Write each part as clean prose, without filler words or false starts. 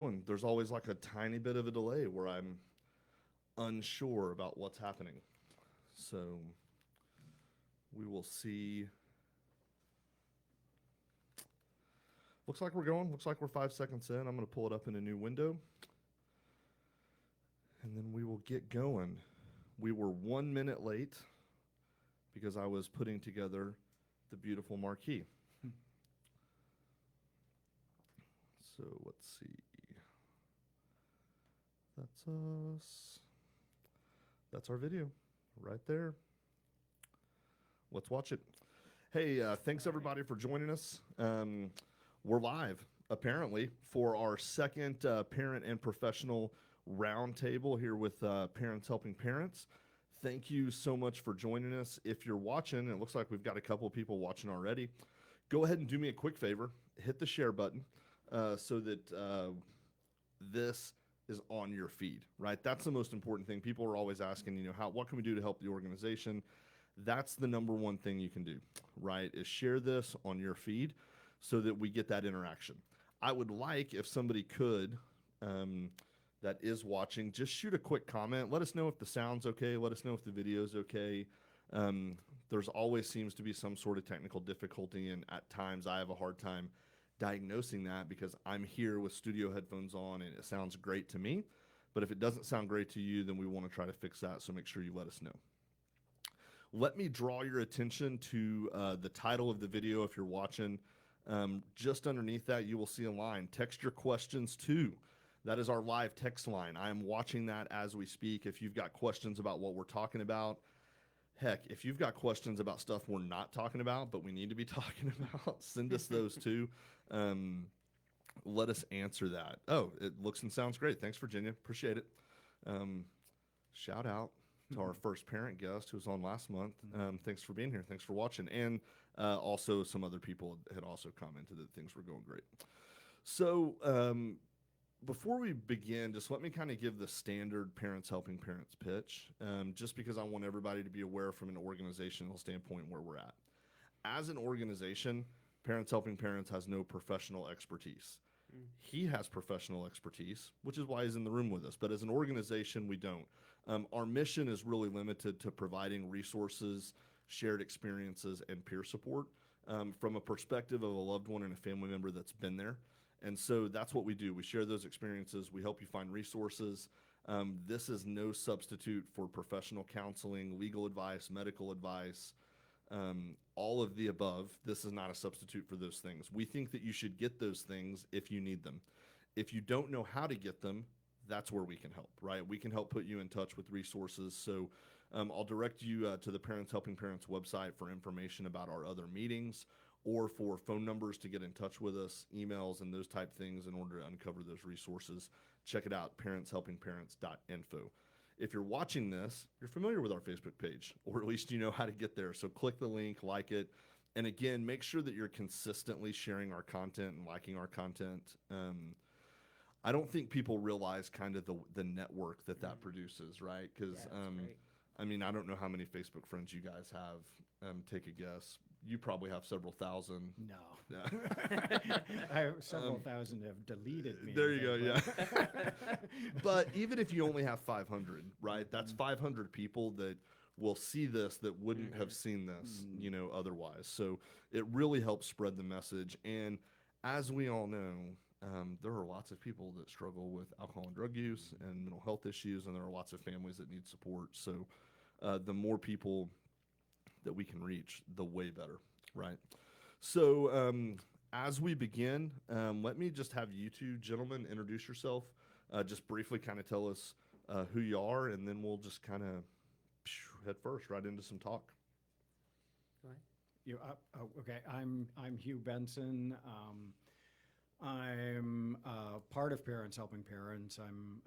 And there's always like a tiny bit of a delay where I'm unsure about what's happening. So we will see. Looks like we're going. Looks like we're 5 seconds in. I'm going to pull it up in a new window. And then we will get going. We were 1 minute late because I was putting together the beautiful marquee. So let's see. That's us. That's our video right there. Let's watch it. Hey, thanks everybody for joining us. We're live, apparently, for our second parent and professional roundtable here with Parents Helping Parents. Thank you so much for joining us. If you're watching, it looks like we've got a couple of people watching already, go ahead and do me a quick favor. Hit the share button so that this is on your feed, right? That's the most important thing. People are always asking, what can we do to help the organization? That's the number one thing you can do, right? Is share this on your feed so that we get that interaction. I would like if somebody could, that is watching, just shoot a quick comment. Let us know if the sound's okay. Let us know if the video's okay. There's always seems to be some sort of technical difficulty, and at times I have a hard time diagnosing that because I'm here with studio headphones on and it sounds great to me. But if it doesn't sound great to you, then we want to try to fix that. So make sure you let us know. Let me draw your attention to the title of the video if you're watching. Just underneath that, you will see a line, text your questions to. That is our live text line. I am watching that as we speak. If you've got questions about what we're talking about, heck, if you've got questions about stuff we're not talking about, but we need to be talking about, send us those too. Let us answer that. Oh, it looks and sounds great. Thanks, Virginia. Appreciate it. Shout out to our first parent guest who was on last month. Thanks for being here. Thanks for watching. And also some other people had also commented that things were going great. So before we begin, just let me kind of give the standard Parents Helping Parents pitch, just because I want everybody to be aware from an organizational standpoint where we're at. As an organization, Parents Helping Parents has no professional expertise. He has professional expertise, which is why he's in the room with us. But as an organization, we don't. Our mission is really limited to providing resources, shared experiences, and peer support from a perspective of a loved one and a family member that's been there. And so that's what we do. We share those experiences. We help you find resources. This is no substitute for professional counseling, legal advice, medical advice, all of the above. This is not a substitute for those things. We think that you should get those things if you need them. If you don't know how to get them, that's where we can help, right? We can help put you in touch with resources. So I'll direct you to the Parents Helping Parents website for information about our other meetings or for phone numbers to get in touch with us, emails, and those type things in order to uncover those resources. Check it out, parentshelpingparents.info. If you're watching this, you're familiar with our Facebook page, or at least you know how to get there. So click the link, like it. And again, make sure that you're consistently sharing our content and liking our content. I don't think people realize kind of the network that produces, right? Because, I mean, I don't know how many Facebook friends you guys have. Take a guess. You probably have several thousand. No. I have several thousand have deleted me. There you go, yeah. But even if you only have 500, right, that's 500 people that will see this that wouldn't have seen this, otherwise. So it really helps spread the message. And as we all know, there are lots of people that struggle with alcohol and drug use and mental health issues, and there are lots of families that need support. So the more people that we can reach, the way better, right? So as we begin, let me just have you two gentlemen introduce yourself. Just briefly kind of tell us who you are, and then we'll just kind of head first right into some talk. Go ahead. Okay, I'm Hugh Benson. I'm part of Parents Helping Parents. I'm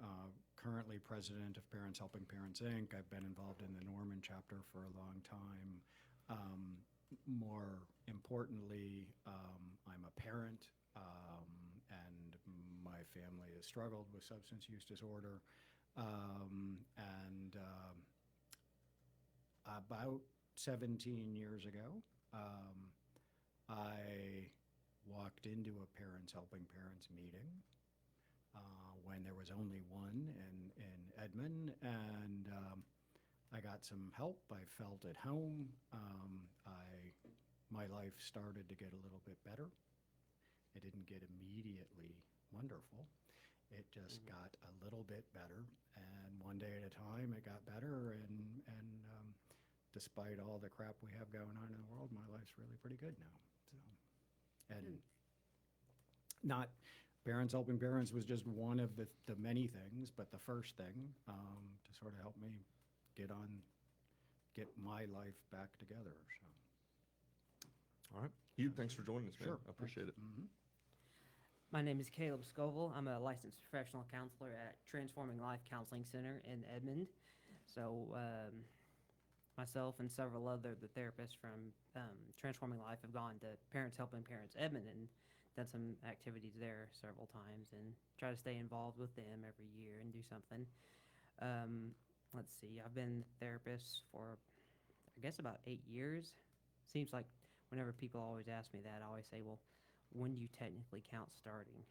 currently president of Parents Helping Parents, Inc. I've been involved in the Norman chapter for a long time. More importantly, I'm a parent, and my family has struggled with substance use disorder. And about 17 years ago, I walked into a Parents Helping Parents meeting was only one in Edmond, and I got some help. I felt at home. My life started to get a little bit better. It didn't get immediately wonderful. It just got a little bit better, and one day at a time, it got better. And despite all the crap we have going on in the world, my life's really pretty good now. So, and not Parents Helping Parents was just one of the many things, but the first thing to sort of help me get my life back together. So. All right. Hugh, thanks for joining us, man. Sure. I appreciate it. Mm-hmm. My name is Caleb Scoville. I'm a licensed professional counselor at Transforming Life Counseling Center in Edmond. So myself and several other the therapists from Transforming Life have gone to Parents Helping Parents Edmond and done some activities there several times and try to stay involved with them every year and do something. Let's see, I've been a therapist for, I guess, about 8 years. Seems like whenever people always ask me that, I always say, well, when do you technically count starting?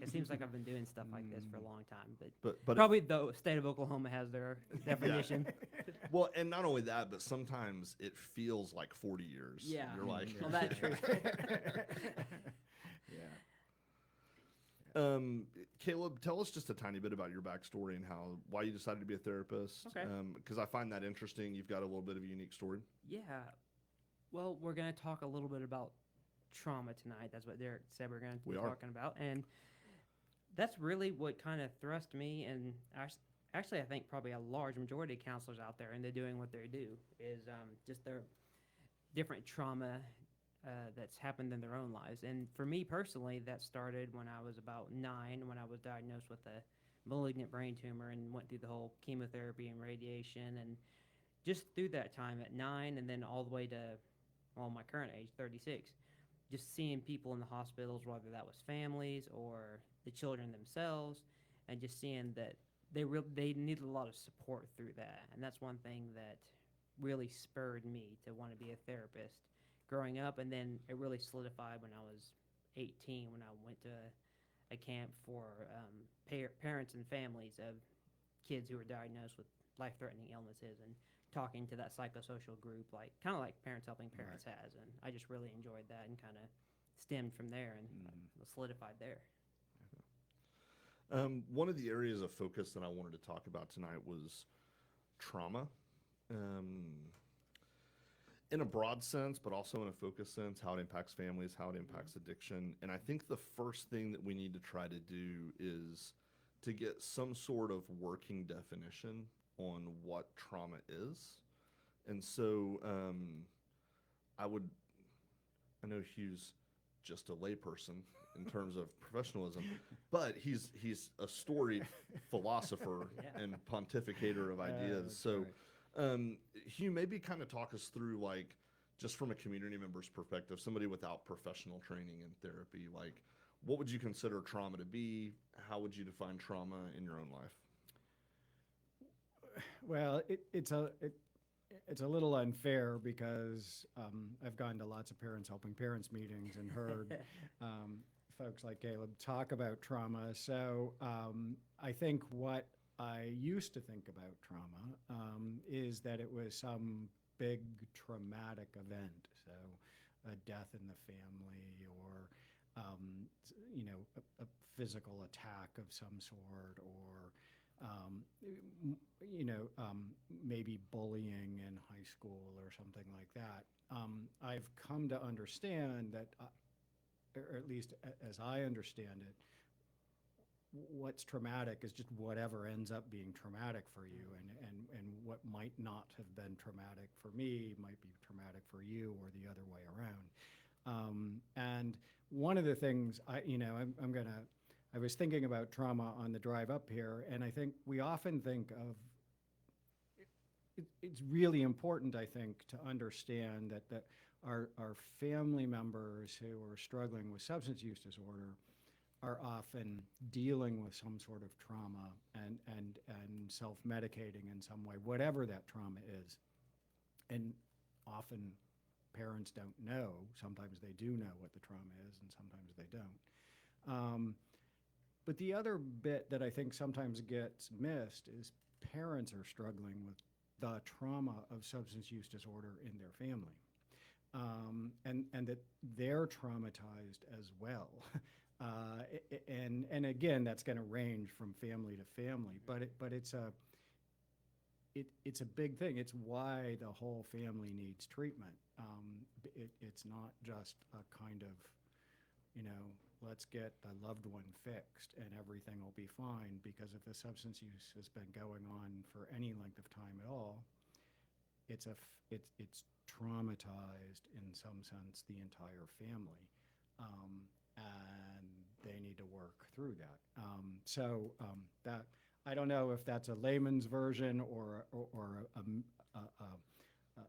It seems like I've been doing stuff like this for a long time, but probably the state of Oklahoma has their definition. Well, and not only that, but sometimes it feels like 40 years. Yeah. You're like, Well, that's true. Yeah. Caleb, tell us just a tiny bit about your backstory and why you decided to be a therapist. Okay. Because I find that interesting. You've got a little bit of a unique story. Yeah. Well, we're going to talk a little bit about trauma tonight. That's what Derek said we're going to be talking about. And that's really what kind of thrust me, and actually I think probably a large majority of counselors out there into doing what they do is just their different trauma that's happened in their own lives. And for me personally, that started when I was about 9, when I was diagnosed with a malignant brain tumor and went through the whole chemotherapy and radiation. And just through that time at 9 and then all the way to, well, my current age, 36, just seeing people in the hospitals, whether that was families or the children themselves, and just seeing that they needed a lot of support through that. And that's one thing that really spurred me to want to be a therapist growing up. And then it really solidified when I was 18, when I went to a camp for parents and families of kids who were diagnosed with life-threatening illnesses, and talking to that psychosocial group, kind of like Parents Helping Parents has. And I just really enjoyed that and kind of stemmed from there and solidified there. One of the areas of focus that I wanted to talk about tonight was trauma. In a broad sense, but also in a focused sense, how it impacts families, how it impacts addiction. And I think the first thing that we need to try to do is to get some sort of working definition on what trauma is. And so I know Hugh's just a layperson in terms of professionalism, but he's a storied philosopher and pontificator of ideas. So Hugh, maybe kind of talk us through, just from a community member's perspective, somebody without professional training in therapy, what would you consider trauma to be? How would you define trauma in your own life? Well, it's a little unfair because I've gone to lots of Parents Helping Parents meetings and heard folks like Caleb talk about trauma. So I think what I used to think about trauma is that it was some big traumatic event, so a death in the family, or a physical attack of some sort, or maybe bullying in high school or something like that. I've come to understand that, or at least as I understand it, what's traumatic is just whatever ends up being traumatic for you, and what might not have been traumatic for me might be traumatic for you, or the other way around. And one of the things I was thinking about trauma on the drive up here, and I think we often think of it's really important, I think, to understand that our family members who are struggling with substance use disorder are often dealing with some sort of trauma and self-medicating in some way, whatever that trauma is. And often parents don't know. Sometimes they do know what the trauma is, and sometimes they don't. But the other bit that I think sometimes gets missed is parents are struggling with the trauma of substance use disorder in their family. And that they're traumatized as well. And again, that's going to range from family to family, but it's a big thing. It's why the whole family needs treatment. It's not just a kind of, let's get the loved one fixed and everything will be fine, because if the substance use has been going on for any length of time at all, it's traumatized in some sense the entire family, and they need to work through that. That, I don't know if that's a layman's version or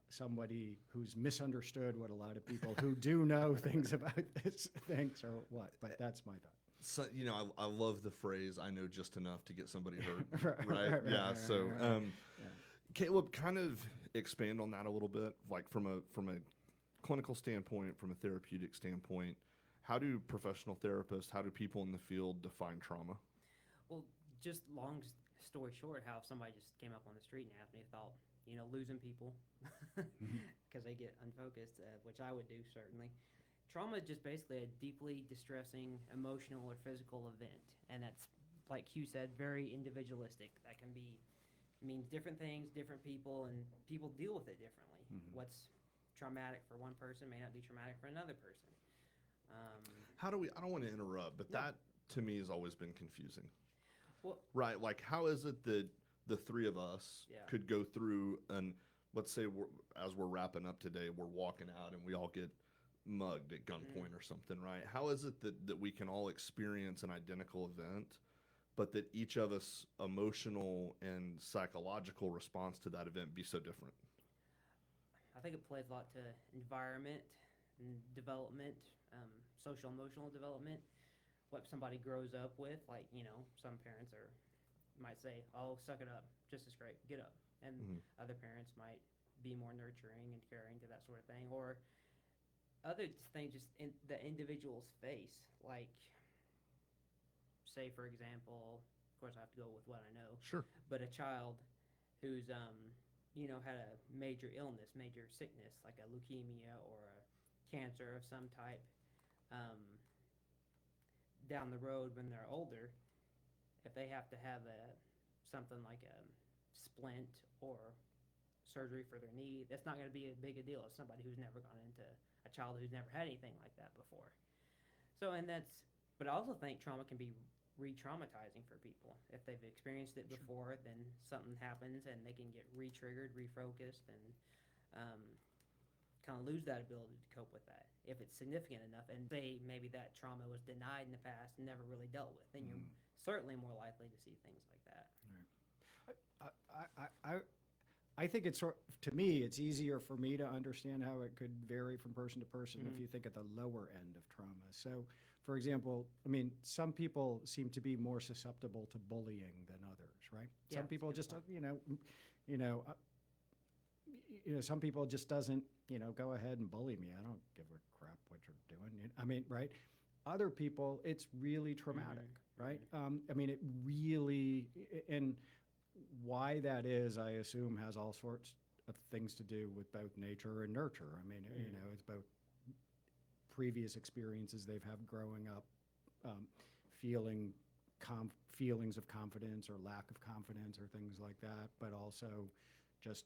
somebody who's misunderstood what a lot of people who do know things about this thinks or what, but that's my thought. So, I love the phrase, I know just enough to get somebody hurt, right? Yeah, so, Caleb, kind of expand on that a little bit, like from a clinical standpoint, from a therapeutic standpoint. How do professional therapists, how do people in the field define trauma? Well, just long story short, how if somebody just came up on the street and asked me about, losing people because they get unfocused, which I would do certainly. Trauma is just basically a deeply distressing emotional or physical event, and that's, like Hugh said, very individualistic. That can means different things, different people, and people deal with it differently. What's traumatic for one person may not be traumatic for another person. I don't want to interrupt, but that to me has always been confusing. Well, right, like how is it that the three of us could go through, and let's say as we're wrapping up today, we're walking out and we all get mugged at gunpoint or something, right? How is it that we can all experience an identical event, but that each of us emotional and psychological response to that event be so different? I think it plays a lot to environment and development, social emotional development, what somebody grows up with. Like, some parents might say, oh, suck it up, just as great, get up. And other parents might be more nurturing and caring to that sort of thing. Or other things just in the individual's face. Like, say, for example, of course I have to go with what I know. Sure. But a child who's, had a major illness, major sickness, like a leukemia or a cancer of some type, down the road when they're older, if they have to have something like a splint or surgery for their knee, that's not going to be as big a deal as somebody who's never gone into a child who's never had anything like that before. So, but I also think trauma can be re-traumatizing for people. If they've experienced it before, then something happens and they can get re-triggered, refocused, and kind of lose that ability to cope with that. If it's significant enough, and say maybe that trauma was denied in the past and never really dealt with, then you're certainly more likely to see things like that. I think to me, it's easier for me to understand how it could vary from person to person if you think at the lower end of trauma. So, for example, some people seem to be more susceptible to bullying than others, right? Yeah, some people just, point. Some people just doesn't, go ahead and bully me. I don't give a crap what you're doing. Right? Other people, it's really traumatic, right? It really, and why that is, I assume, has all sorts of things to do with both nature and nurture. It's both previous experiences they've had growing up, feelings of confidence or lack of confidence or things like that, but also just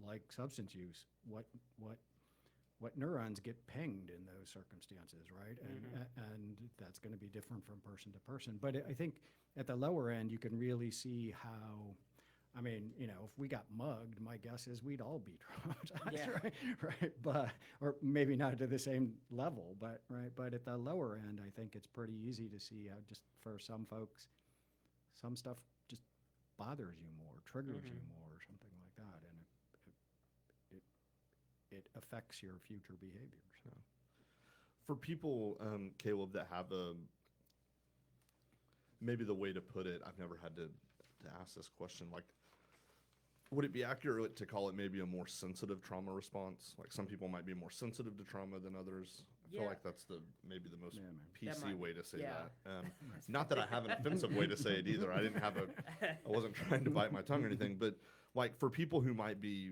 like substance use, what neurons get pinged in those circumstances, right? And that's going to be different from person to person. But I think at the lower end, you can really see how, if we got mugged, my guess is we'd all be traumatized, right? But, or maybe not to the same level, but at the lower end, I think it's pretty easy to see how just for some folks, some stuff just bothers you more, triggers you more, or something like that, and it affects your future behaviors. So. For people, Caleb, that have maybe the way to put it, I've never had to ask this question, like, would it be accurate to call it maybe a more sensitive trauma response? Like some people might be more sensitive to trauma than others. I feel like that's maybe the most Yeah, man. PC way to say yeah. that. Not that I have an offensive way to say it either. I wasn't trying to bite my tongue or anything, but like for people who might be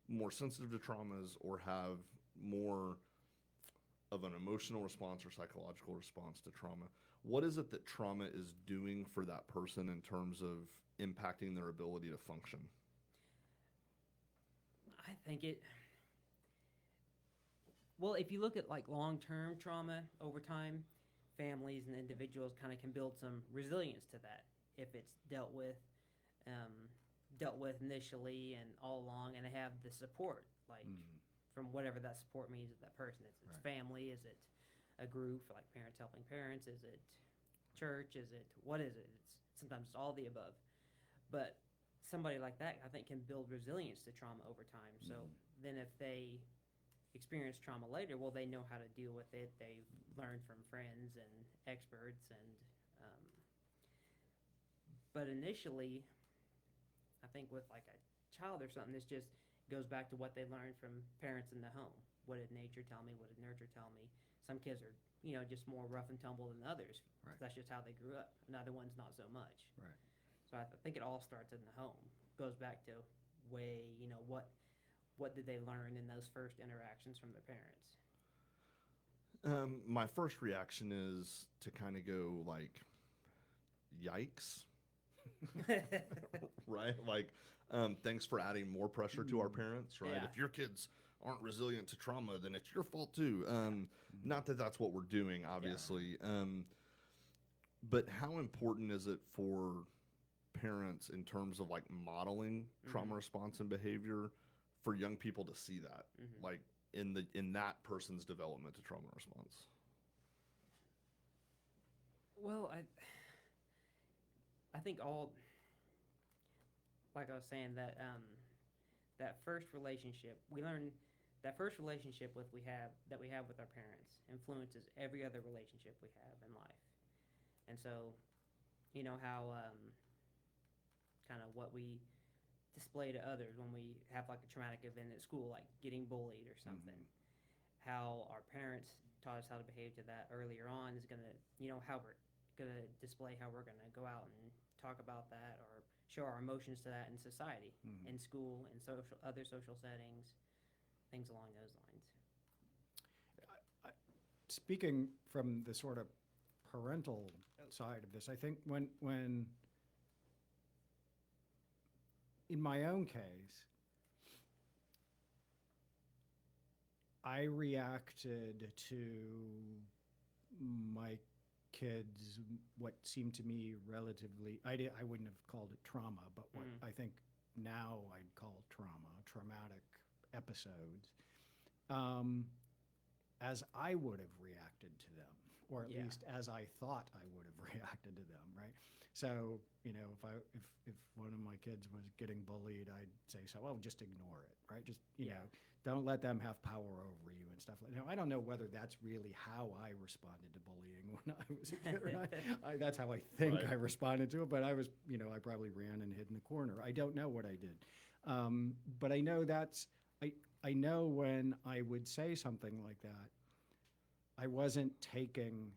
more sensitive to traumas or have more of an emotional response or psychological response to trauma, what is it that trauma is doing for that person in terms of impacting their ability to function? I think well, if you look at like long-term trauma over time, families and individuals kind of can build some resilience to that if it's dealt with initially and all along, and they have the support, like from whatever that support means to that person. It's family, is it a group like Parents Helping Parents, is it church, is it, what is it? Sometimes it's all the above. But somebody like that, I think, can build resilience to trauma over time. So then if they experience trauma later, well, they know how to deal with it. They've learned from friends and experts, and but initially, I think with like a child or something, this just goes back to what they learned from parents in the home. What did nature tell me? What did nurture tell me? Some kids are, just more rough and tumble than others. Right. That's just how they grew up. And other ones not so much. Right. So I think it all starts in the home. Goes back to what did they learn in those first interactions from their parents? My first reaction is to kind of go like, yikes. Right? Like, thanks for adding more pressure to our parents, right? Yeah. If your kids aren't resilient to trauma, then it's your fault too. Not that that's what we're doing, obviously. But how important is it for parents in terms of like modeling trauma response and behavior for young people to see that, like in that person's development to trauma response? Well, I think like I was saying, that that first relationship we learn, that first relationship we have with our parents influences every other relationship we have in life. And so, how kind of what we display to others when we have like a traumatic event at school, like getting bullied or something. How our parents taught us how to behave to that earlier on is going to, how we're going to display how we're going to go out and talk about that or show our emotions to that in society, in school, in other social settings, things along those lines. Speaking from the sort of parental side of this, I think when in my own case, I reacted to my kids what seemed to me relatively, I wouldn't have called it trauma, but what I think now I'd call traumatic episodes, as I would have reacted to them, or at least as I thought I would have reacted to them, right? So, if one of my kids was getting bullied, I'd say, just ignore it, right? Just, don't let them have power over you and stuff like that. Now, I don't know whether that's really how I responded to bullying when I was a kid or not. That's how I think I responded to it, but I was, I probably ran and hid in the corner. I don't know what I did. But I know I know when I would say something like that, I wasn't taking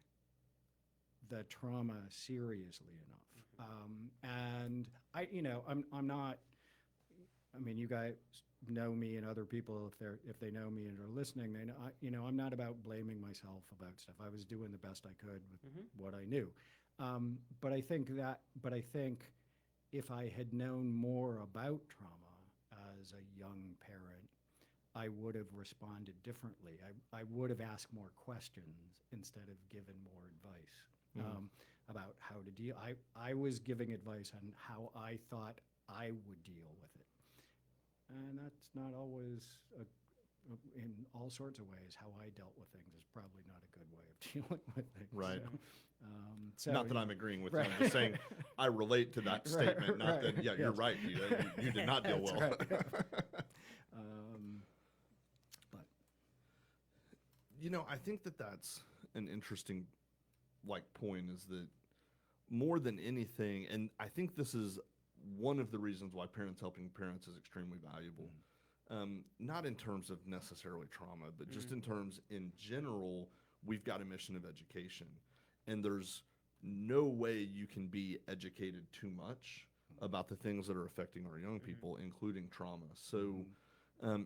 the trauma seriously enough. And I'm not, you guys know me, and other people, if they know me and are listening, they know, I'm not about blaming myself about stuff. I was doing the best I could with what I knew. But I think if I had known more about trauma as a young parent, I would have responded differently. I would have asked more questions instead of given more advice about how to deal. I was giving advice on how I thought I would deal with it. And that's not always, in all sorts of ways, how I dealt with things is probably not a good way of dealing with things. Right. So, not that I'm agreeing with you. I'm just saying I relate to that statement. Not that, you're right. You did not deal well. Right. But I think that's an interesting point, is that more than anything, and I think this is one of the reasons why Parents Helping Parents is extremely valuable. not in terms of necessarily trauma, but just in terms in general, we've got a mission of education. And there's no way you can be educated too much about the things that are affecting our young people, including trauma. So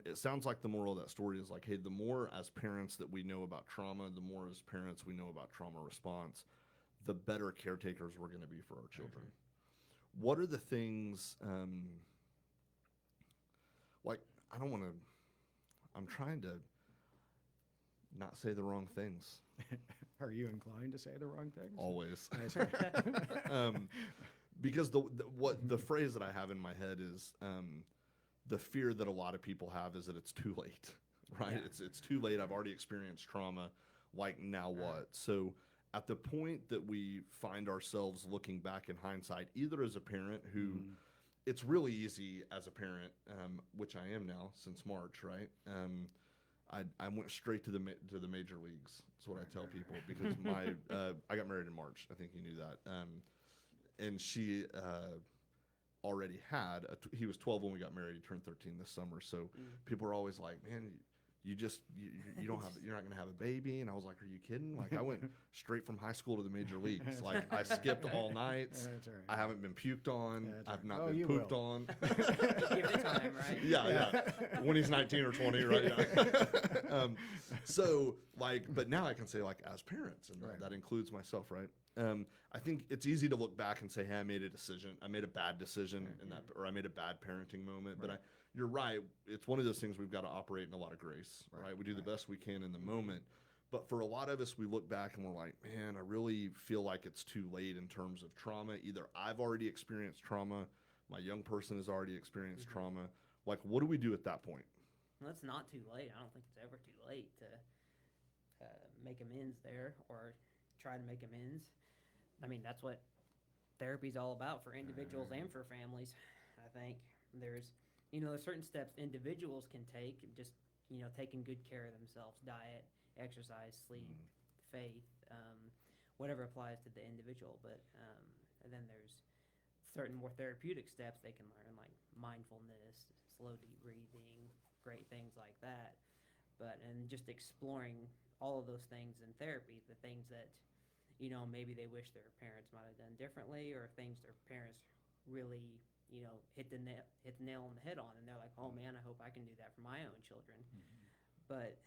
it sounds like the moral of that story is like, hey, the more as parents that we know about trauma, the more as parents we know about trauma response, the better caretakers we're going to be for our children. What are the things, like, I don't want to, I'm trying to not say the wrong things. Are you inclined to say the wrong things? Always. I see. Because the phrase that I have in my head is the fear that a lot of people have is that it's too late, right? Yeah. It's too late. I've already experienced trauma. Like, now what? So at the point that we find ourselves looking back in hindsight, either as a parent who it's really easy as a parent, which I am now since March, right? I went straight to the major leagues. That's what I tell people, because I got married in March. I think you knew that. And she already had he was 12 when we got married. He turned 13 this summer. So people are always like, man, you don't have, you're not going to have a baby. And I was like, are you kidding? Like, I went straight from high school to the major leagues. Like, I skipped all nights. That's all right. I haven't been puked on. I've not Oh, been you pooped will. on. Give it time, right? Yeah. When he's 19 or 20, right? Yeah. So, like, but now I can say, like, as parents, and Right. that includes myself, right? I think it's easy to look back and say, hey, I made a decision. I made a bad decision in that, or I made a bad parenting moment. But you're right. It's one of those things we've got to operate in a lot of grace, right? We do the best we can in the moment. But for a lot of us, we look back and we're like, man, I really feel like it's too late in terms of trauma. Either I've already experienced trauma, my young person has already experienced trauma. Like, what do we do at that point? Well, it's not too late. I don't think it's ever too late to make amends there or try to make amends. I mean, that's what therapy's all about for individuals and for families. I think there's certain steps individuals can take, just, taking good care of themselves, diet, exercise, sleep, faith, whatever applies to the individual. But and then there's certain more therapeutic steps they can learn, like mindfulness, slow deep breathing, great things like that. And just exploring all of those things in therapy, the things that maybe they wish their parents might have done differently, or things their parents really hit the nail on the head on, and they're like, oh man, I hope I can do that for my own children. But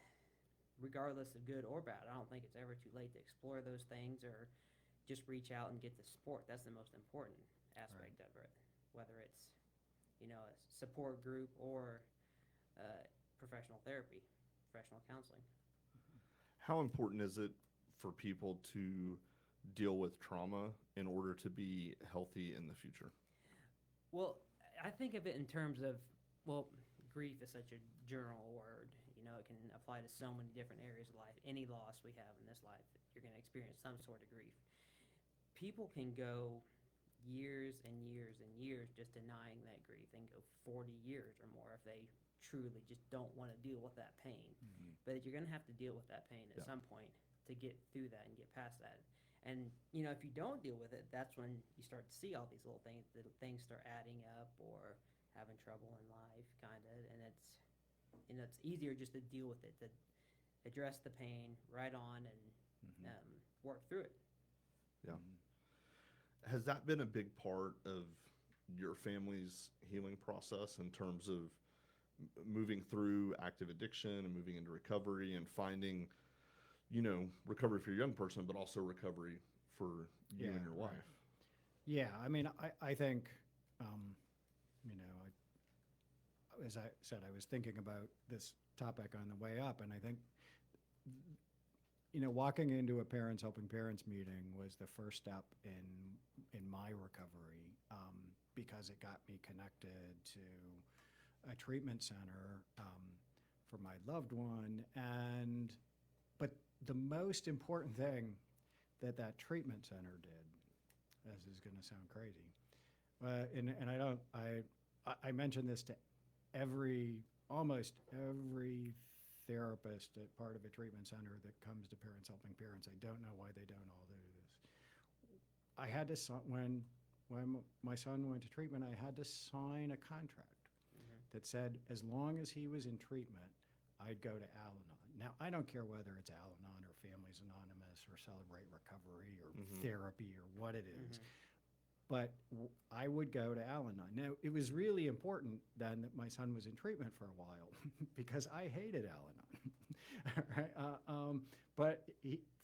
regardless of good or bad, I don't think it's ever too late to explore those things, or just reach out and get the support. That's the most important aspect of it, whether it's a support group or professional therapy, professional counseling. How important is it for people to deal with trauma in order to be healthy in the future? Well, I think of it in terms of, grief is such a general word. It can apply to so many different areas of life. Any loss we have in this life, you're going to experience some sort of grief. People can go years and years and years just denying that grief. They can go 40 years or more if they truly just don't want to deal with that pain. But you're going to have to deal with that pain at some point to get through that and get past that. And, if you don't deal with it, that's when you start to see all these little things, the things start adding up, or having trouble in life, kind of. And it's easier just to deal with it, to address the pain right on and work through it. Yeah. Has that been a big part of your family's healing process in terms of moving through active addiction and moving into recovery and finding, recovery for your young person, but also recovery for you and your wife? Yeah, I mean, I think, as I said, I was thinking about this topic on the way up, and I think, walking into a Parents Helping Parents meeting was the first step in my recovery, because it got me connected to a treatment center for my loved one. But the most important thing that treatment center did, this is going to sound crazy, and I mention this to almost every therapist at part of a treatment center that comes to Parents Helping Parents. I don't know why they don't all do this. I had to, when my son went to treatment, I had to sign a contract that said as long as he was in treatment, I'd go to Al-Anon. Now, I don't care whether it's Al-Anon or Families Anonymous or Celebrate Recovery or therapy or what it is, but I would go to Al-Anon. Now, it was really important then that my son was in treatment for a while because I hated Al-Anon. Right? But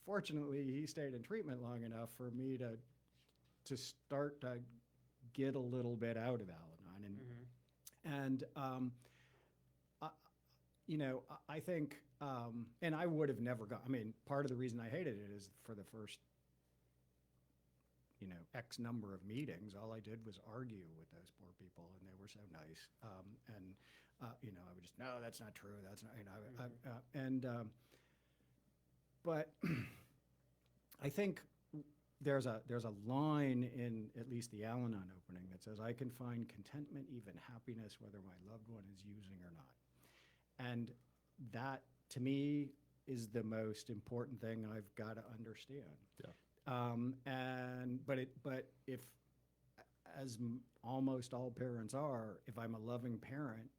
fortunately, he stayed in treatment long enough for me to start to get a little bit out of Al-Anon. And you know, I think, and I would have never gone. I mean, part of the reason I hated it is for the first, you know, X number of meetings, all I did was argue with those poor people, and they were so nice. You know, I would just, no, that's not true. That's not, you know, but I think there's a line in at least the Al-Anon opening that says, I can find contentment, even happiness, whether my loved one is using or not. And that, to me, is the most important thing I've got to understand. Yeah. But if, as almost all parents are, if I'm a loving parent,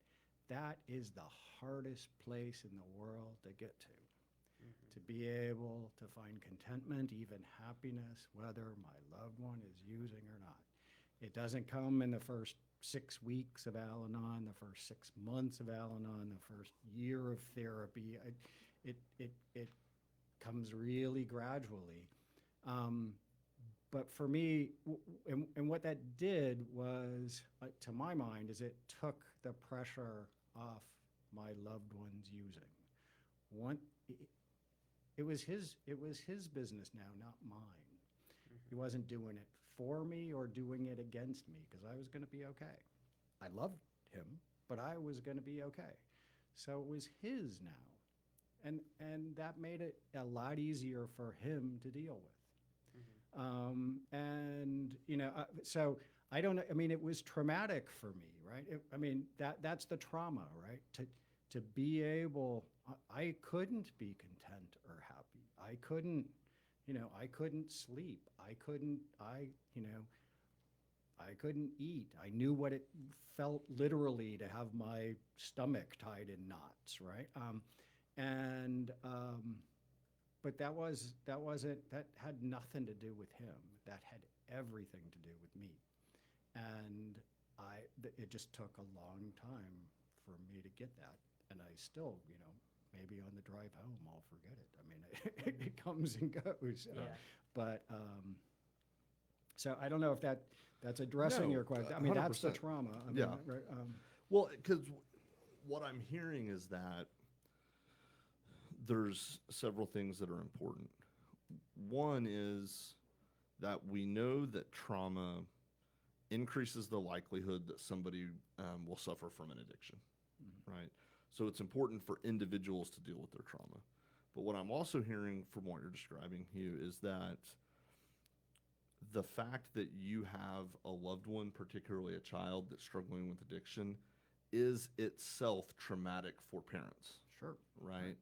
that is the hardest place in the world to get to. To be able to find contentment, even happiness, whether my loved one is using or not. It doesn't come in the first 6 weeks of Al-Anon, the first 6 months of Al-Anon, the first year of therapy. It comes really gradually. But for me, and what that did was, to my mind, is it took the pressure off my loved ones using. It was his business now, not mine. He wasn't doing it for me or doing it against me, because I was going to be okay. I loved him, but I was going to be okay. So it was his now. And that made it a lot easier for him to deal with. And, you know, so I don't know, I mean, it was traumatic for me, right? I mean, that's the trauma, right? To be able, I couldn't be content or happy. I couldn't, you know, I couldn't sleep. I couldn't eat. I knew what it felt literally to have my stomach tied in knots, right? But that had nothing to do with him. That had everything to do with me. And it just took a long time for me to get that. And I still, you know, maybe on the drive home, I'll forget it. I mean, it comes and goes. Yeah. But, so I don't know if that's addressing No, your question. I mean, that's the 100%. trauma. I mean, Yeah. Right, Well, because what I'm hearing is that there's several things that are important. One is that we know that trauma increases the likelihood that somebody will suffer from an addiction, right? So it's important for individuals to deal with their trauma. But what I'm also hearing from what you're describing, Hugh, is that the fact that you have a loved one, particularly a child that's struggling with addiction, is itself traumatic for parents. Sure. Right?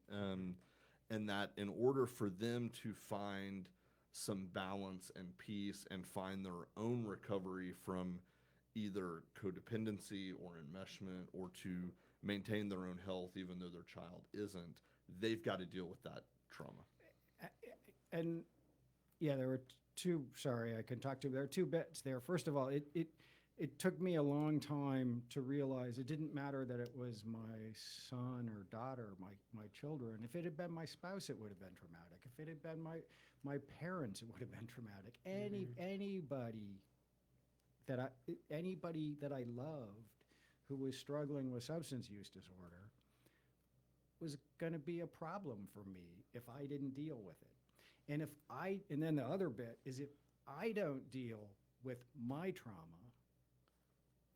And that in order for them to find some balance and peace and find their own recovery from either codependency or enmeshment, or to maintain their own health even though their child isn't, they've got to deal with that trauma. And yeah, there were there are two bits there. First of all, it took me a long time to realize it didn't matter that it was my son or daughter, my children. If it had been my spouse, it would have been traumatic. If it had been my parents, it would have been traumatic. Anybody that I loved who was struggling with substance use disorder was going to be a problem for me if I didn't deal with it. And then the other bit is, if I don't deal with my trauma,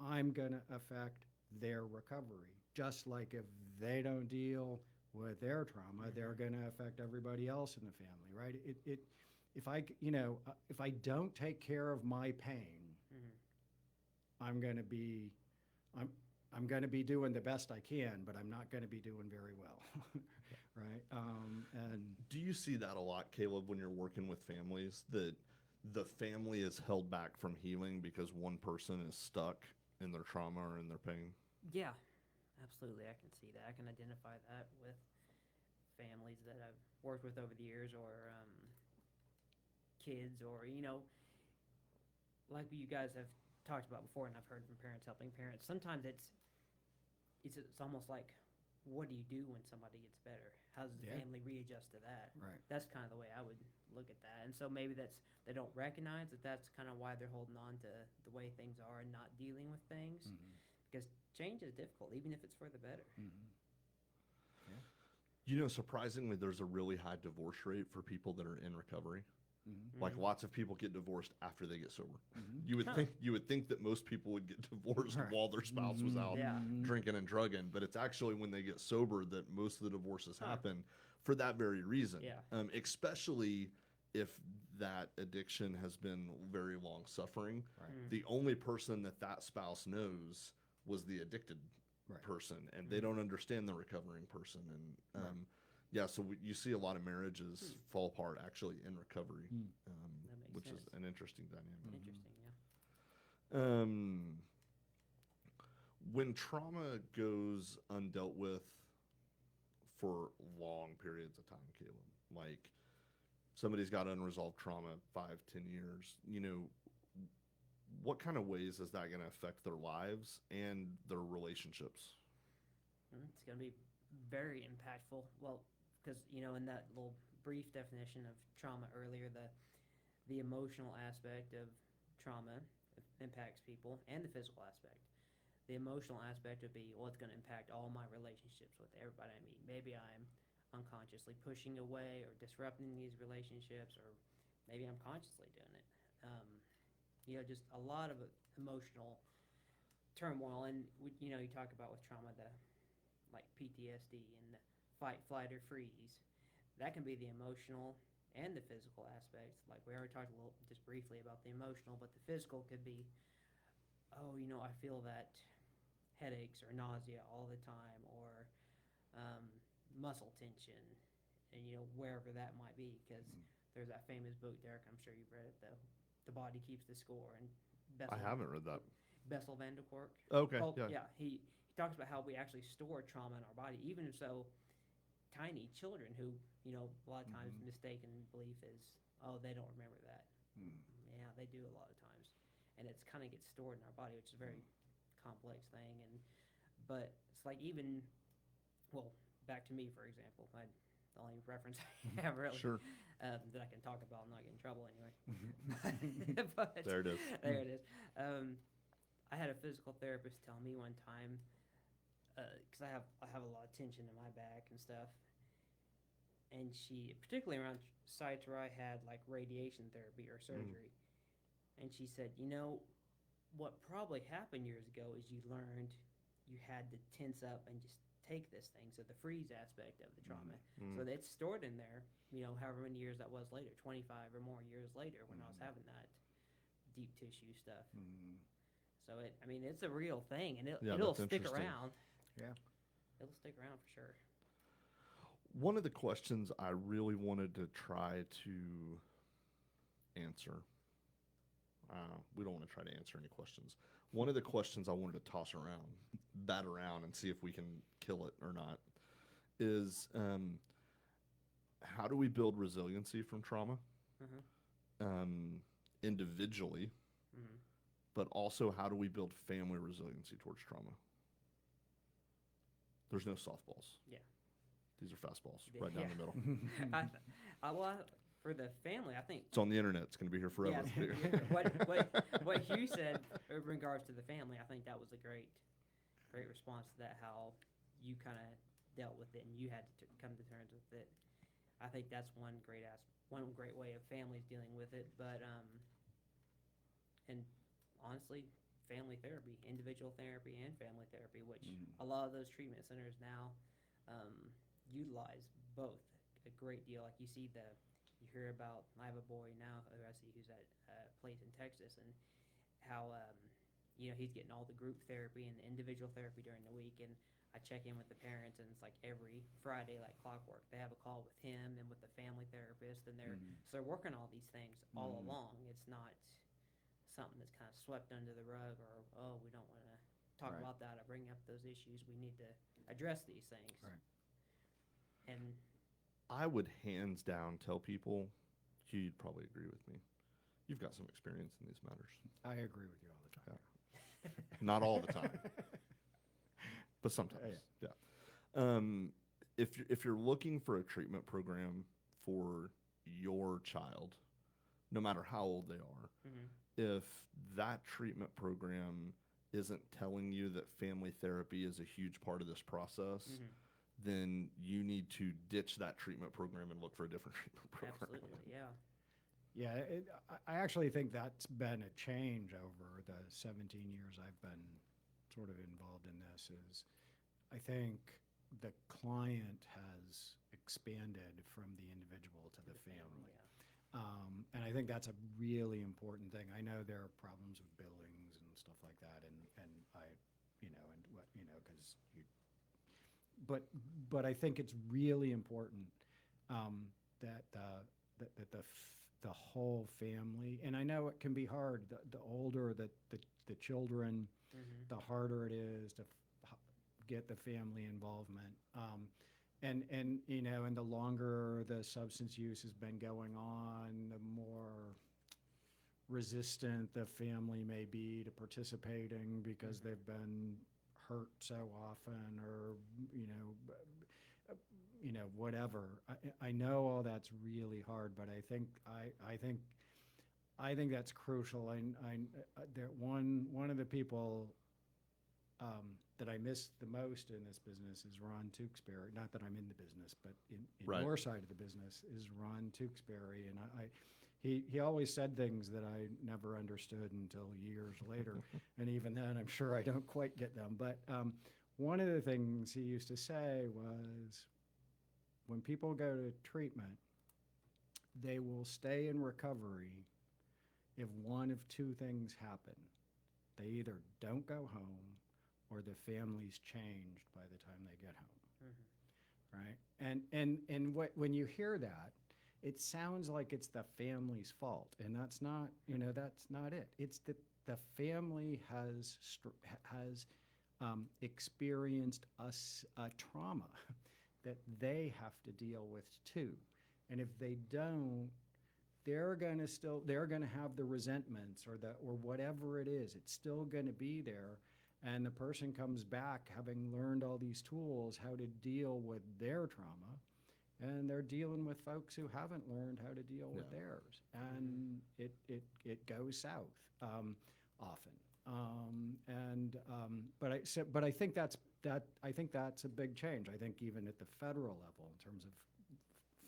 I'm going to affect their recovery. Just like if they don't deal with their trauma, they're going to affect everybody else in the family, right? If I don't take care of my pain, I'm going to be doing the best I can, but I'm not going to be doing very well, right? And do you see that a lot, Caleb, when you're working with families, that the family is held back from healing because one person is stuck in their trauma or in their pain? Yeah, Absolutely, I can see that. I can identify that with families that I've worked with over the years, or kids, or like you guys have talked about before, and I've heard from parents helping parents. Sometimes it's almost like, what do you do when somebody gets better? How does the Yeah. family readjust to that? Right. That's kind of the way I would look at that. And so maybe they don't recognize that that's kind of why they're holding on to the way things are and not dealing with things, Mm-hmm. because change is difficult, even if it's for the better. Mm-hmm. Surprisingly, there's a really high divorce rate for people that are in recovery. Mm-hmm. Like lots of people get divorced after they get sober. Mm-hmm. You would think that most people would get divorced Right. while their spouse was out Yeah. drinking and drugging, but it's actually when they get sober that most of the divorces happen for that very reason. Yeah. Especially if that addiction has been very long suffering. Right. The only person that spouse knows was the addicted Right. person, and they don't understand the recovering person. And so you see a lot of marriages fall apart actually in recovery, That makes which sense. is an interesting dynamic. Interesting, yeah. When trauma goes undealt with for long periods of time, Caleb, like somebody's got unresolved trauma 5-10 years, what kind of ways is that going to affect their lives and their relationships? It's going to be very impactful. Well, because in that little brief definition of trauma earlier, the emotional aspect of trauma impacts people, and the physical aspect. The emotional aspect would be, well, it's going to impact all my relationships with everybody I meet. Maybe I'm unconsciously pushing away or disrupting these relationships, or maybe I'm consciously doing it. Just a lot of emotional turmoil. And you talk about with trauma, like PTSD and the fight, flight, or freeze. That can be the emotional and the physical aspects. Like we already talked a little just briefly about the emotional, but the physical could be, I feel that headaches or nausea all the time, or muscle tension, and wherever that might be, because there's that famous book, Derek, I'm sure you've read it, the Body Keeps the Score, and I haven't read that. Bessel van der Kolk. Okay, He talks about how we actually store trauma in our body, even so tiny children who, a lot of times mistaken belief is, they don't remember that. Yeah, they do a lot of times. And it's kind of gets stored in our body, which is a very complex thing. But it's like back to me, for example. The only reference I have really Sure. that I can talk about and not get in trouble anyway. But There it is. There it is. I had a physical therapist tell me one time, because I have a lot of tension in my back and stuff, and she, particularly around sites where I had like radiation therapy or surgery, and she said, what probably happened years ago is you learned you had to tense up and just take this thing, so the freeze aspect of the trauma, so that it's stored in there, however many years that was later, 25 or more years later, when I was having that deep tissue stuff. So it's a real thing, and it'll that's stick interesting. around. Yeah. It'll stick around for sure. One of the questions I really wanted to try to answer, we don't want to try to answer any questions. One of the questions I wanted to bat around and see if we can kill it or not, is how do we build resiliency from trauma individually, but also how do we build family resiliency towards trauma? There's no softballs. Yeah. These are fastballs right down the middle. For the family, I think. It's on the internet. It's going to be here forever. Yeah, what Hugh said in regards to the family, I think that was a great response to that. How you kind of dealt with it and you had to come to terms with it. I think that's one great way of families dealing with it. But and honestly, family therapy, individual therapy, and family therapy, which a lot of those treatment centers now utilize both a great deal. Like you hear about, I have a boy now who I see who's at a place in Texas, and how he's getting all the group therapy and the individual therapy during the week. And I check in with the parents, and it's like every Friday, like clockwork, they have a call with him and with the family therapist, and they're working all these things all along. It's not something that's kind of swept under the rug, or we don't want to talk Right. about that or bring up those issues, we need to address these things. Right. And I would hands down tell people, Hugh, you'd probably agree with me. You've got some experience in these matters. I agree with you all the time. Not all the time, but sometimes. Yeah. If you're looking for a treatment program for your child, no matter how old they are, if that treatment program isn't telling you that family therapy is a huge part of this process, then you need to ditch that treatment program and look for a different treatment program. absolutely, yeah. Yeah, I actually think that's been a change over the 17 years I've been sort of involved in this. Is I think the client has expanded from the individual to the family. Yeah. And I think that's a really important thing. I know there are problems with billings and stuff like that, and I, and what, because but I think it's really important that the whole family, and I know it can be hard. The older the children, the harder it is to get the family involvement. And the longer the substance use has been going on, the more resistant the family may be to participating because they've been hurt so often, or whatever. I know all that's really hard, but I think that's crucial. That one of the people that I miss the most in this business is Ron Tewksbury. Not that I'm in the business, but in Right. your side of the business is Ron Tewksbury, and he always said things that I never understood until years later, and even then, I'm sure I don't quite get them. But one of the things he used to say was, when people go to treatment, they will stay in recovery if one of two things happen. They either don't go home, or the family's changed by the time they get home, right? And when you hear that, it sounds like it's the family's fault, and that's not it. It's that the family has experienced a trauma that they have to deal with too, and if they don't, they're gonna have the resentments or whatever it is. It's still gonna be there. And the person comes back having learned all these tools, how to deal with their trauma, and they're dealing with folks who haven't learned how to deal with theirs, and it goes south often. But I think that's a big change. I think even at the federal level, in terms of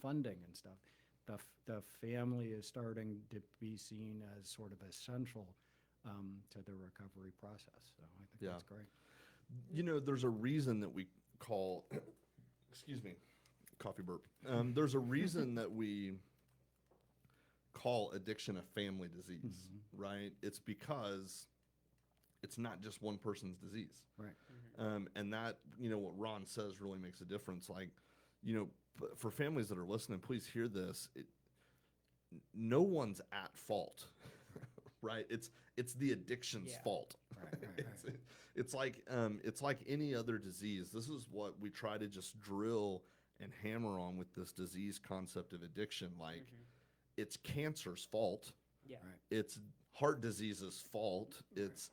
funding and stuff, the family is starting to be seen as sort of essential to the recovery process. So I think that's great. There's a reason that we call, excuse me, coffee burp. There's a reason that we call addiction a family disease, right? It's because it's not just one person's disease. Right. And that, what Ron says really makes a difference. Like, for families that are listening, please hear this. No one's at fault. Right, it's the addiction's fault. Right. It's like any other disease. This is what we try to just drill and hammer on with this disease concept of addiction. Like, it's cancer's fault. Yeah. Right. It's heart disease's fault. It's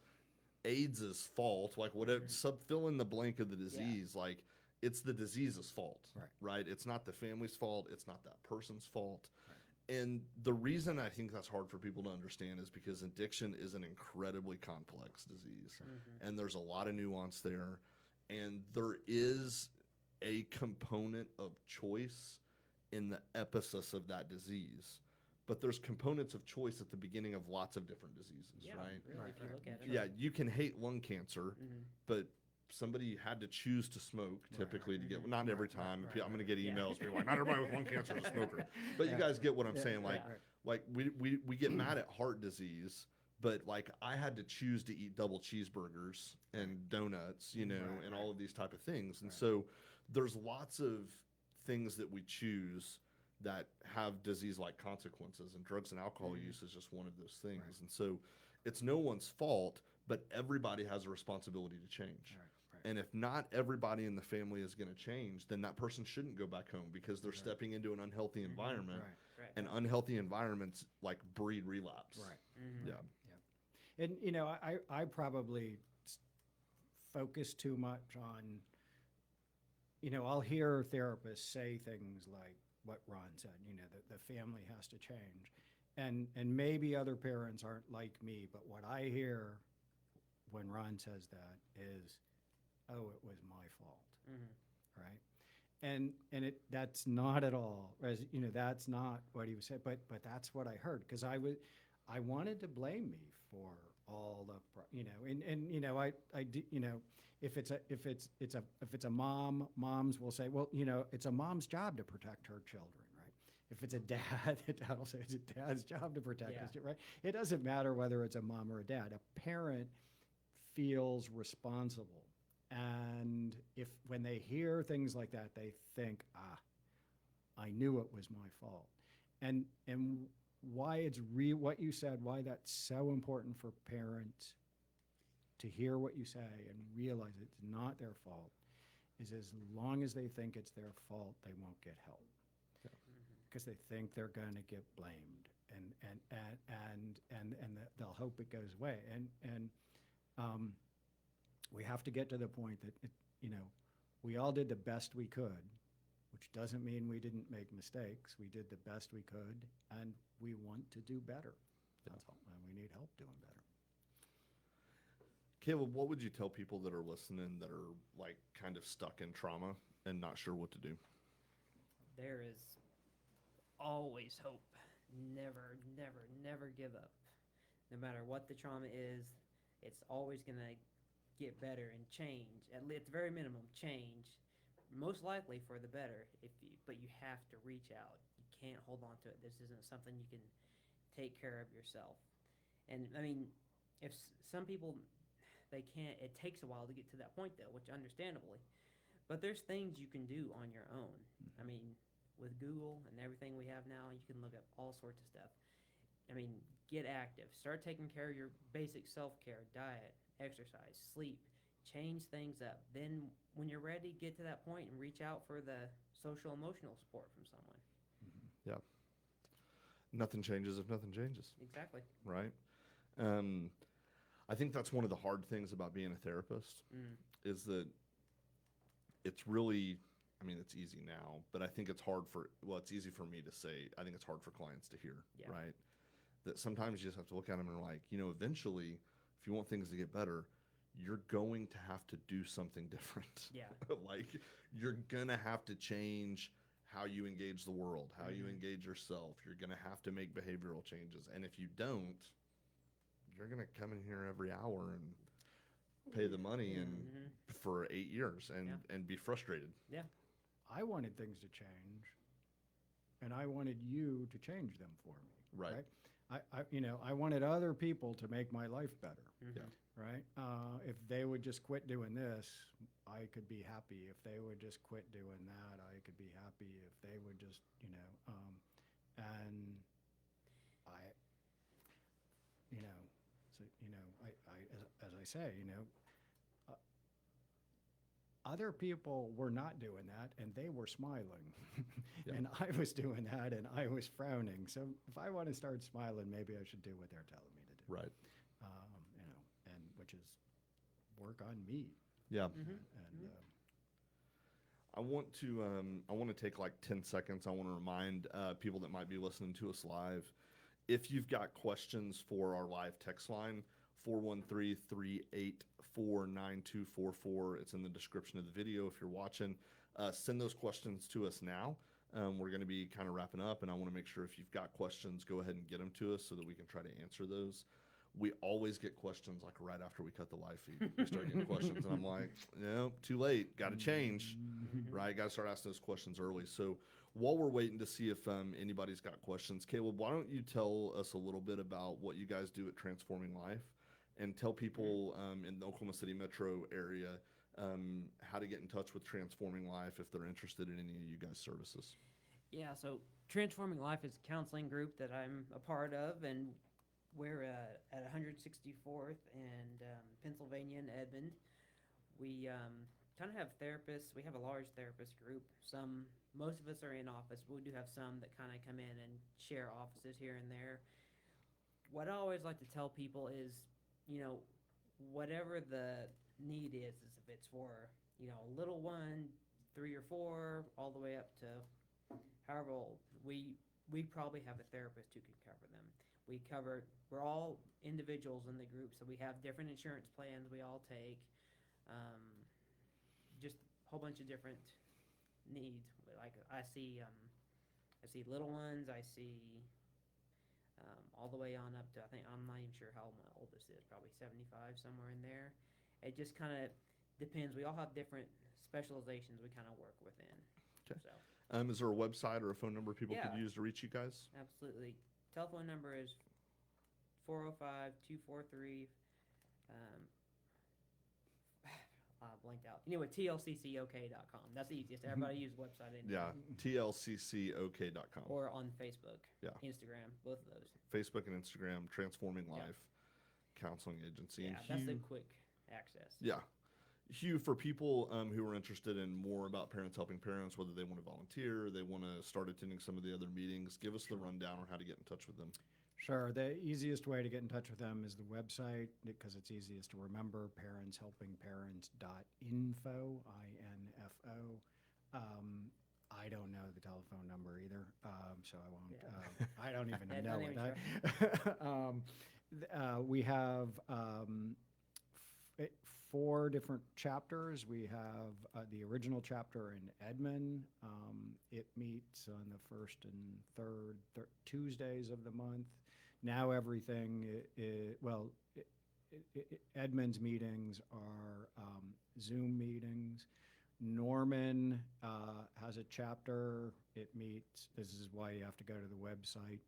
AIDS's fault. Like, whatever, fill in the blank of the disease. Like, it's the disease's fault. Right. It's not the family's fault. It's not that person's fault. And the reason I think that's hard for people to understand is because addiction is an incredibly complex disease. And there's a lot of nuance there. And there is a component of choice in the epicenter of that disease. But there's components of choice at the beginning of lots of different diseases, right? Really, if you look at it. Yeah, you can hate lung cancer, but somebody had to choose to smoke typically to get, not every time. I'm going to get emails being like, not everybody with lung cancer is a smoker. But you guys get what I'm saying. Like we get mad at heart disease, but like I had to choose to eat double cheeseburgers and donuts, and all of these type of things. And so there's lots of things that we choose that have disease-like consequences, and drugs and alcohol use is just one of those things. And so it's no one's fault, but everybody has a responsibility to change. Right. And if not everybody in the family is going to change, then that person shouldn't go back home because they're stepping into an unhealthy environment. Right. And unhealthy environments like breed relapse. Right. Mm-hmm. Yeah. And, I probably focus too much on, I'll hear therapists say things like what Ron said, that the family has to change. And maybe other parents aren't like me, but what I hear when Ron says that is, oh, it was my fault. Mm-hmm. Right? And that's not at all, that's not what he was saying, but that's what I heard, because I wanted to blame me for all the, I do, if it's a mom, moms will say, well, it's a mom's job to protect her children, right? If it's a dad, the dad will say it's a dad's job to protect his children, right? It doesn't matter whether it's a mom or a dad. A parent feels responsible. And when they hear things like that, they think, I knew it was my fault. And why it's what you said, why that's so important for parents to hear what you say and realize it's not their fault, is as long as they think it's their fault, they won't get help. Because they think they're going to get blamed, and they'll hope it goes away. And we have to get to the point that we all did the best we could, which doesn't mean we didn't make mistakes. We did the best we could, and we want to do better. That's all, and we need help doing better. Caleb, what would you tell people that are listening that are like kind of stuck in trauma and not sure what to do? There is always hope. Never, never, never give up. No matter what the trauma is, it's always going to get better and change. At the very minimum, change. Most likely for the better. But you have to reach out. You can't hold on to it. This isn't something you can take care of yourself. And I mean, if some people, they can't. It takes a while to get to that point, though, which understandably. But there's things you can do on your own. I mean, with Google and everything we have now, you can look up all sorts of stuff. I mean, get active. Start taking care of your basic self-care, diet, exercise, sleep. Change things up. Then when you're ready, get to that point and reach out for the social emotional support from someone. Yeah. Nothing changes if nothing changes. Exactly. Right? I think that's one of the hard things about being a therapist is that it's really, I mean, it's easy now, but I think it's hard it's easy for me to say. I think it's hard for clients to hear, right? That sometimes you just have to look at them and like, eventually, if you want things to get better, you're going to have to do something different. Yeah. Like, you're going to have to change how you engage the world, how you engage yourself. You're going to have to make behavioral changes. And if you don't, you're going to come in here every hour and pay the money and for 8 years and be frustrated. Yeah. I wanted things to change, and I wanted you to change them for me. Right. I wanted other people to make my life better. Yeah. Right? If they would just quit doing this, I could be happy. If they would just quit doing that, I could be happy. If they would just, and I, as I say, other people were not doing that, and they were smiling. And I was doing that, and I was frowning. So if I want to start smiling, maybe I should do what they're telling me to do. Right. And which is work on me. Yeah. And I want to take like 10 seconds. I want to remind people that might be listening to us live, if you've got questions for our live text line, 413-384-9244. It's in the description of the video if you're watching. Send those questions to us now. We're going to be kind of wrapping up, and I want to make sure if you've got questions, go ahead and get them to us so that we can try to answer those. We always get questions like right after we cut the live feed. We start getting questions, and I'm like, no, too late. Got to change, right? Got to start asking those questions early. So while we're waiting to see if anybody's got questions, Caleb, why don't you tell us a little bit about what you guys do at Transforming Life, and tell people in the Oklahoma City metro area how to get in touch with Transforming Life if they're interested in any of you guys' services. Yeah, so Transforming Life is a counseling group that I'm a part of, and we're at 164th and Pennsylvania and Edmond. We kind of have therapists. We have a large therapist group. Most of us are in office, but we do have some that kind of come in and share offices here and there. What I always like to tell people is, whatever the need is if it's for, a little one, 3 or 4, all the way up to however old, we probably have a therapist who can cover them. We're all individuals in the group, so we have different insurance plans we all take. Just a whole bunch of different needs. Like I see little ones. I see all the way on up to, I think, I'm not even sure how old my oldest is. Probably 75, somewhere in there. It just kind of depends. We all have different specializations we kind of work within. Okay. So. Is there a website or a phone number people could Yeah. use to reach you guys? Absolutely. Telephone number is 405-243. Blanked out. Anyway, tlccok.com. That's the easiest. Everybody uses the website anyway. Yeah, tlccok.com. Or on Facebook. Yeah. Instagram. Both of those. Facebook and Instagram, Transforming Yeah. Life Counseling Agency. Yeah, And that's the Hugh, quick access. yeah. Hugh, for people who are interested in more about Parents Helping Parents, whether they want to volunteer, they want to start attending some of the other meetings, give us the rundown on how to get in touch with them. Sure. The easiest way to get in touch with them is the website because it's easiest to remember, parentshelpingparents.info, I-N-F-O. I don't know the telephone number either, so I won't. Yeah. I don't even Yeah, know don't it. We have 4 different chapters. We have the original chapter in Edmond. It meets on the first and third Tuesdays of the month. Now everything, Edmond's meetings are Zoom meetings. Norman has a chapter. It meets, this is why you have to go to the website.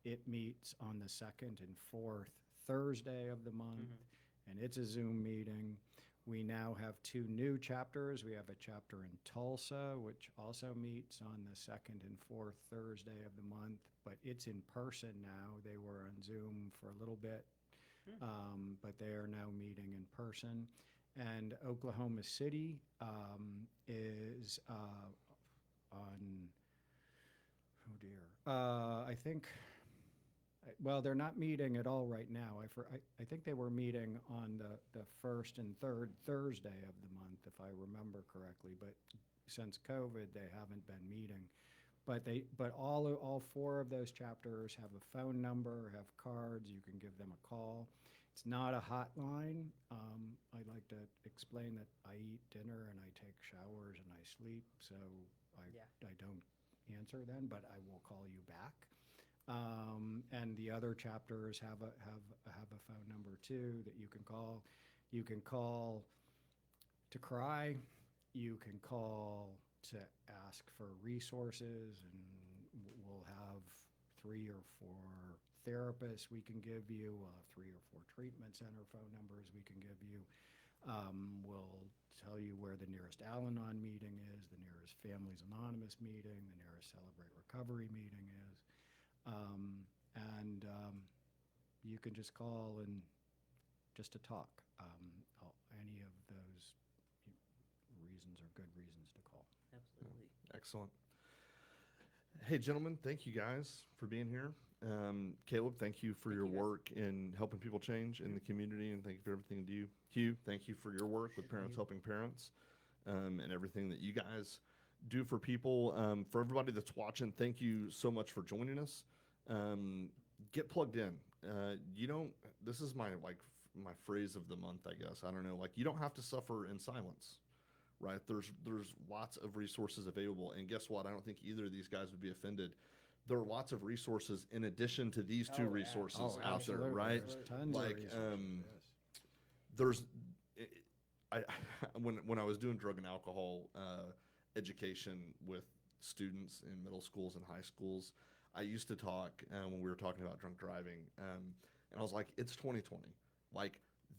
It meets on the 2nd and 4th Thursday of the month, and it's a Zoom meeting. We now have 2 new chapters. We have a chapter in Tulsa, which also meets on the 2nd and 4th Thursday of the month, but it's in person now. They were on Zoom for a little bit, but they are now meeting in person. And Oklahoma City is on, oh dear, I think, well, they're not meeting at all right now. I think they were meeting on the 1st and 3rd Thursday of the month, if I remember correctly. But since COVID, they haven't been meeting. But all 4 of those chapters have a phone number, have cards. You can give them a call. It's not a hotline. I'd like to explain that I eat dinner and I take showers and I sleep, so I don't answer then, but I will call you back. And the other chapters have a phone number too that you can call. You can call to cry. You can call to ask for resources, and we'll have 3 or 4 therapists we can give you, 3 or 4 treatment center phone numbers we can give you. We'll tell you where the nearest Al-Anon meeting is, the nearest Families Anonymous meeting, the nearest Celebrate Recovery meeting is. And you can just call and just to talk. Any of those reasons are good reasons to call. Absolutely. Excellent. Hey, gentlemen, thank you guys for being here. Caleb, thank you for your you, guys. work in helping people change in the community, and thank you for everything you do. Hugh, thank you for your work with Parents Helping Parents, and everything that you guys do for people. For everybody that's watching, thank you so much for joining us. Get plugged in. This is my phrase of the month, I guess. I don't know. You don't have to suffer in silence, right? There's lots of resources available, and guess what? I don't think either of these guys would be offended. There are lots of resources in addition to these 2 resources out there, Absolutely. right? There's tons of resources, yes. When I was doing drug and alcohol education with students in middle schools and high schools, I used to talk when we were talking about drunk driving, and I was like, it's 2020.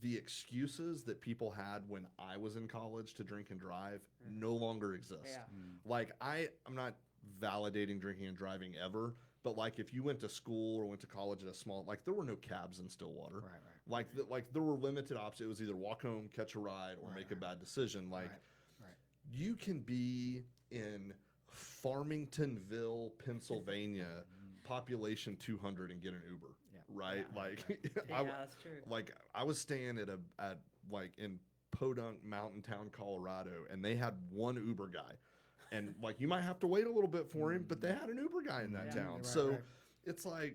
The excuses that people had when I was in college to drink and drive no longer exist. Yeah. I'm not validating drinking and driving ever, But like if you went to school or went to college at a small, like there were no cabs in Stillwater. Right. Like there were limited options. It was either walk home, catch a ride, or make a bad decision. Like you can be in Farmingtonville, Pennsylvania, population 200, and get an Uber. Yeah. Right? Yeah. Like That's true. like I was staying at like in Podunk Mountain Town, Colorado, and they had one Uber guy. And like you might have to wait a little bit for him, but they had an Uber guy in that town. So it's like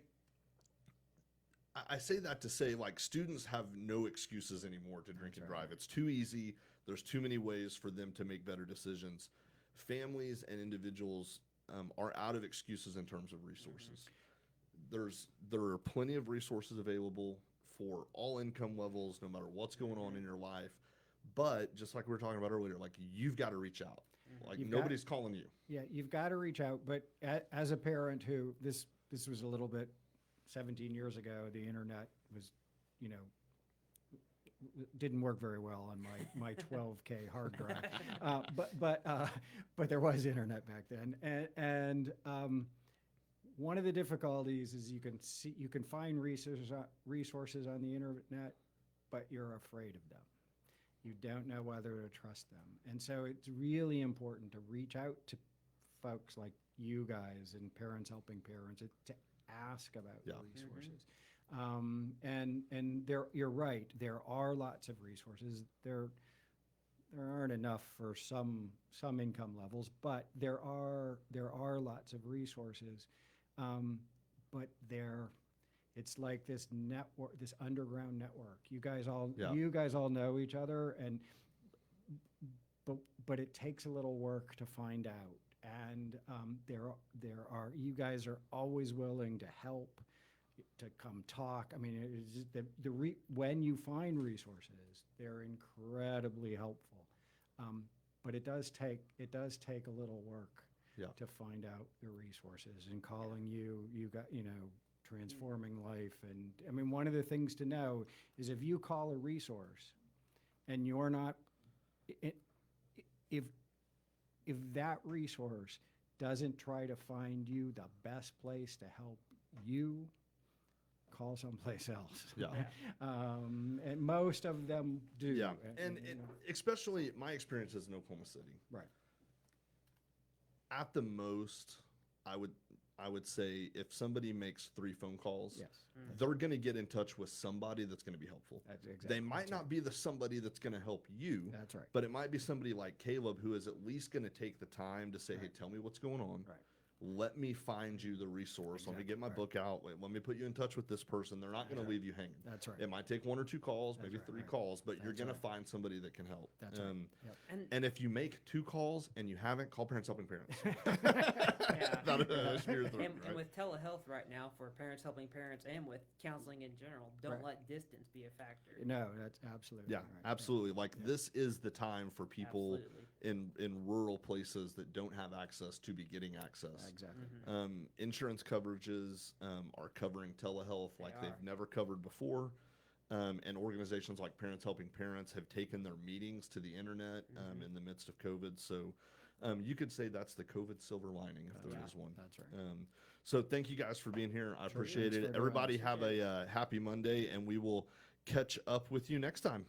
I say that to say like students have no excuses anymore to drink and drive. It's too easy. There's too many ways for them to make better decisions. Families and individuals are out of excuses in terms of resources. There are plenty of resources available for all income levels, no matter what's going on in your life. But just like we were talking about earlier, like you've got to reach out. Like nobody's calling you. Yeah, you've got to reach out. But as a parent who this was a little bit 17 years ago, the internet was, didn't work very well on my 12K hard drive. But there was internet back then, and one of the difficulties is you can find resources on the internet, but you're afraid of them. You don't know whether to trust them. And so it's really important to reach out to folks like you guys and Parents Helping Parents to ask about resources. And you're right, there are lots of resources. There aren't enough for some income levels, but there are lots of resources. But it's like this network, this underground network. You guys all know each other, but it takes a little work to find out. And you guys are always willing to help, to come talk. I mean, it's just when you find resources, they're incredibly helpful. But it does take a little work to find out the resources. And calling you got Transforming Life. And I mean, one of the things to know is if you call a resource and you're not, if that resource doesn't try to find you the best place to help you, call someplace else. Yeah. And most of them do. Yeah. And especially my experience is in Oklahoma City. Right. At the most, I would say if somebody makes 3 phone calls, they're going to get in touch with somebody that's going to be helpful. That's exactly. They might not be the somebody that's going to help you. That's right. But it might be somebody like Caleb who is at least going to take the time to say, hey, tell me what's going on. Right. Let me find you the resource. Let me get my book out. Let me put you in touch with this person. They're not going to leave you hanging. That's right. It might take 1 or 2 calls, maybe 3 calls, but you're going to find somebody that can help. That's right. And if you make 2 calls and you haven't, call Parents Helping Parents. And with telehealth right now for Parents Helping Parents and with counseling in general, don't let distance be a factor. No, that's absolutely right. Absolutely. Like this is the time for people in rural places that don't have access to be getting access. Exactly. Insurance coverages are covering telehealth like they've never covered before. And organizations like Parents Helping Parents have taken their meetings to the internet in the midst of COVID. So you could say that's the COVID silver lining if there is one. That's right. So thank you guys for being here. I appreciate it. Everybody have a happy Monday, and we will catch up with you next time.